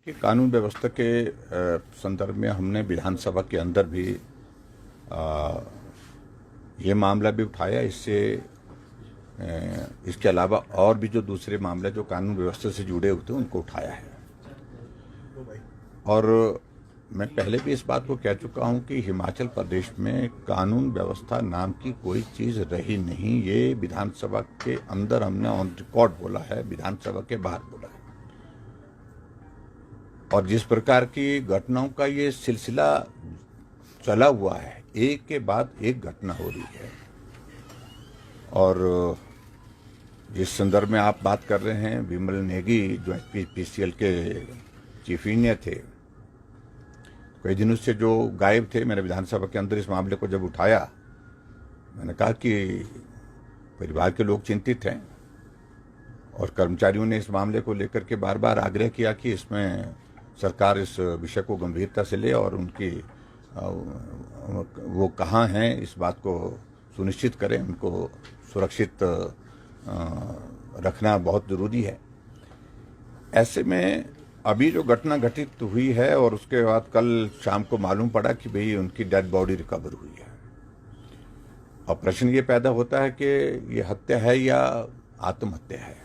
कि कानून व्यवस्था के संदर्भ में हमने विधानसभा के अंदर भी ये मामला भी उठाया। इसके अलावा और भी जो दूसरे मामले जो कानून व्यवस्था से जुड़े होते हैं उनको उठाया है। और मैं पहले भी इस बात को कह चुका हूं कि हिमाचल प्रदेश में कानून व्यवस्था नाम की कोई चीज़ रही नहीं। ये विधानसभा के अंदर हमने ऑन रिकॉर्ड बोला है, विधानसभा के बाहर बोला है। और जिस प्रकार की घटनाओं का ये सिलसिला चला हुआ है, एक के बाद एक घटना हो रही है। और जिस संदर्भ में आप बात कर रहे हैं, विमल नेगी जो एचपीपीसीएल के चीफ इंजीनियर थे, कई दिनों से जो गायब थे, मैंने विधानसभा के अंदर इस मामले को जब उठाया, मैंने कहा कि परिवार के लोग चिंतित हैं और कर्मचारियों ने इस मामले को लेकर के बार बार आग्रह किया कि इसमें सरकार इस विषय को गंभीरता से ले और उनकी वो कहाँ हैं इस बात को सुनिश्चित करें, उनको सुरक्षित रखना बहुत ज़रूरी है। ऐसे में अभी जो घटना घटित हुई है और उसके बाद कल शाम को मालूम पड़ा कि भाई उनकी डेड बॉडी रिकवर हुई है। और प्रश्न ये पैदा होता है कि ये हत्या है या आत्महत्या है।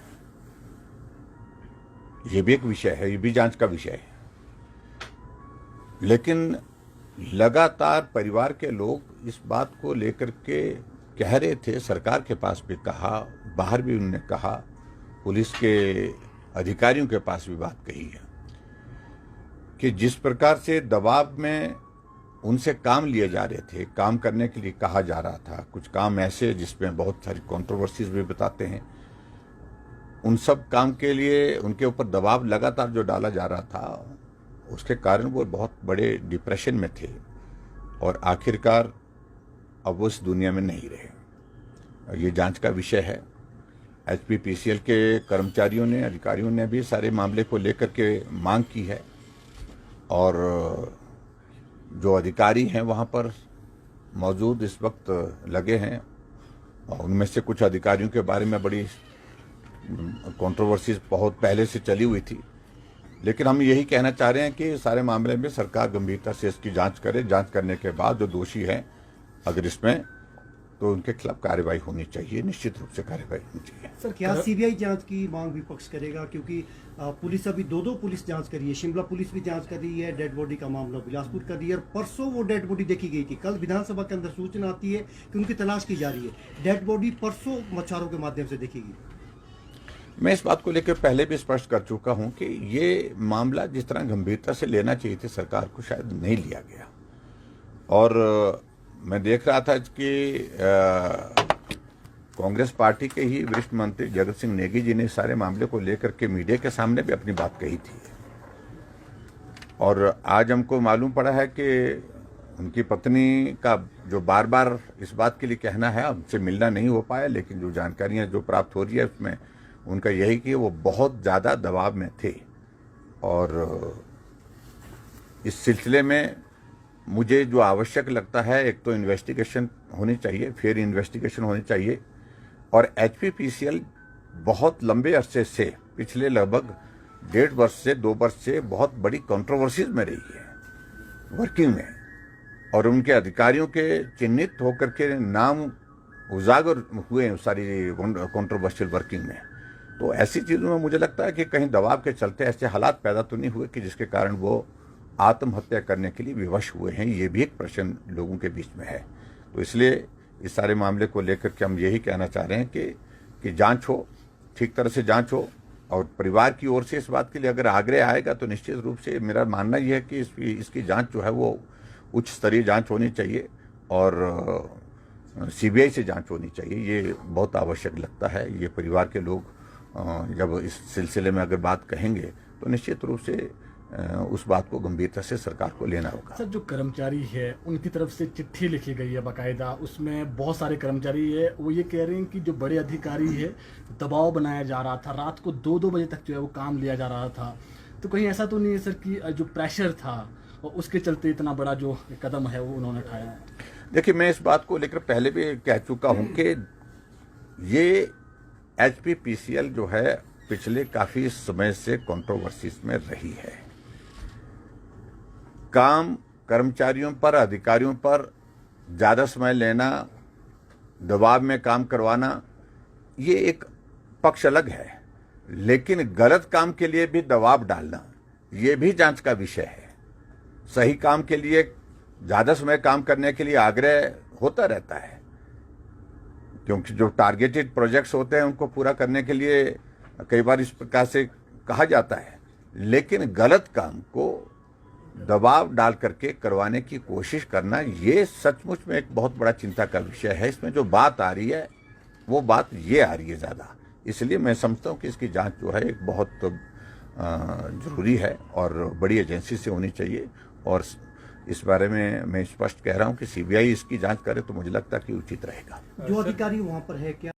ये भी एक विषय है, ये भी जांच का विषय है। लेकिन लगातार परिवार के लोग इस बात को लेकर के कह रहे थे, सरकार के पास भी कहा, बाहर भी उन्होंने कहा, पुलिस के अधिकारियों के पास भी बात कही है कि जिस प्रकार से दबाव में उनसे काम लिए जा रहे थे, काम करने के लिए कहा जा रहा था, कुछ काम ऐसे जिसमें बहुत सारी कंट्रोवर्सीज भी बताते हैं, उन सब काम के लिए उनके ऊपर दबाव लगातार जो डाला जा रहा था, उसके कारण वो बहुत बड़े डिप्रेशन में थे और आखिरकार अब वो इस दुनिया में नहीं रहे। ये जांच का विषय है। एचपीपीसीएल के कर्मचारियों ने, अधिकारियों ने भी सारे मामले को लेकर के मांग की है और जो अधिकारी हैं वहाँ पर मौजूद इस वक्त लगे हैं और उनमें से कुछ अधिकारियों के बारे में बड़ी कंट्रोवर्सीज बहुत पहले से चली हुई थी। लेकिन हम यही कहना चाह रहे हैं कि सारे मामले में सरकार गंभीरता से इसकी जांच करे। जांच करने के बाद जो दोषी हैं अगर इसमें, तो उनके खिलाफ कार्रवाई होनी चाहिए, निश्चित रूप से कार्रवाई होनी चाहिए। सर, क्या सीबीआई जांच की मांग विपक्ष करेगा? क्योंकि पुलिस अभी दो पुलिस जांच कर रही है, शिमला पुलिस भी जांच कर रही है, डेड बॉडी का मामला बिलासपुर कर रही है और परसों वो डेड बॉडी देखी गई थी। कल विधानसभा के अंदर सूचना आती है कि उनकी तलाश की जा रही है। डेड बॉडी परसों मछुआरों के माध्यम से देखी गई। मैं इस बात को लेकर पहले भी स्पष्ट कर चुका हूं कि ये मामला जिस तरह गंभीरता से लेना चाहिए थी सरकार को, शायद नहीं लिया गया। और मैं देख रहा था कि कांग्रेस पार्टी के ही वरिष्ठ मंत्री जगत सिंह नेगी जी ने सारे मामले को लेकर के मीडिया के सामने भी अपनी बात कही थी। और आज हमको मालूम पड़ा है कि उनकी पत्नी का जो बार बार इस बात के लिए कहना है, हमसे मिलना नहीं हो पाया, लेकिन जो जानकारियां जो प्राप्त हो रही है उसमें उनका यही कि वो बहुत ज़्यादा दबाव में थे। और इस सिलसिले में मुझे जो आवश्यक लगता है, एक तो इन्वेस्टिगेशन होनी चाहिए, फिर इन्वेस्टिगेशन होनी चाहिए। और एचपीपीसीएल बहुत लंबे अरसे से, पिछले लगभग 1.5 वर्ष से 2 वर्ष से बहुत बड़ी कंट्रोवर्सीज में रही है वर्किंग में, और उनके अधिकारियों के चिन्हित होकर के नाम उजागर हुए हैं सारी कंट्रोवर्शियल वर्किंग में। तो ऐसी चीज़ों में मुझे लगता है कि कहीं दबाव के चलते ऐसे हालात पैदा तो नहीं हुए कि जिसके कारण वो आत्महत्या करने के लिए विवश हुए हैं। ये भी एक प्रश्न लोगों के बीच में है। तो इसलिए इस सारे मामले को लेकर के हम यही कहना चाह रहे हैं कि जांच हो, ठीक तरह से जांच हो, और परिवार की ओर से इस बात के लिए अगर आग्रह आएगा तो निश्चित रूप से मेरा मानना यह है कि इसकी जांच जो है वो उच्च स्तरीय जांच होनी चाहिए और सीबीआई से जांच होनी चाहिए। ये बहुत आवश्यक लगता है। ये परिवार के लोग जब इस सिलसिले में अगर बात कहेंगे तो निश्चित रूप से उस बात को गंभीरता से सरकार को लेना होगा। सर, जो कर्मचारी है उनकी तरफ से चिट्ठी लिखी गई है बाकायदा, उसमें बहुत सारे कर्मचारी है, वो ये कह रहे हैं कि जो बड़े अधिकारी है दबाव बनाया जा रहा था, रात को 2-2 बजे तक जो है वो काम लिया जा रहा था। तो कहीं ऐसा तो नहीं है सर कि जो प्रेशर था और उसके चलते इतना बड़ा जो कदम है वो उन्होंने उठाया है? देखिए, मैं इस बात को लेकर पहले भी कह चुका हूँ कि ये एचपीपीसीएल जो है पिछले काफ़ी समय से कंट्रोवर्सीज में रही है। काम कर्मचारियों पर, अधिकारियों पर ज़्यादा समय लेना, दबाव में काम करवाना, ये एक पक्ष अलग है, लेकिन गलत काम के लिए भी दबाव डालना ये भी जांच का विषय है। सही काम के लिए ज़्यादा समय काम करने के लिए आग्रह होता रहता है, क्योंकि जो टारगेटेड प्रोजेक्ट्स होते हैं उनको पूरा करने के लिए कई बार इस प्रकार से कहा जाता है, लेकिन गलत काम को दबाव डाल करके करवाने की कोशिश करना ये सचमुच में एक बहुत बड़ा चिंता का विषय है। इसमें जो बात आ रही है वो बात ये आ रही है ज़्यादा, इसलिए मैं समझता हूँ कि इसकी जांच जो है एक बहुत ज़रूरी है और बड़ी एजेंसी से होनी चाहिए। और इस बारे में मैं स्पष्ट कह रहा हूँ कि सीबीआई इसकी जांच करे तो मुझे लगता है कि उचित रहेगा। जो अधिकारी वहाँ पर है क्या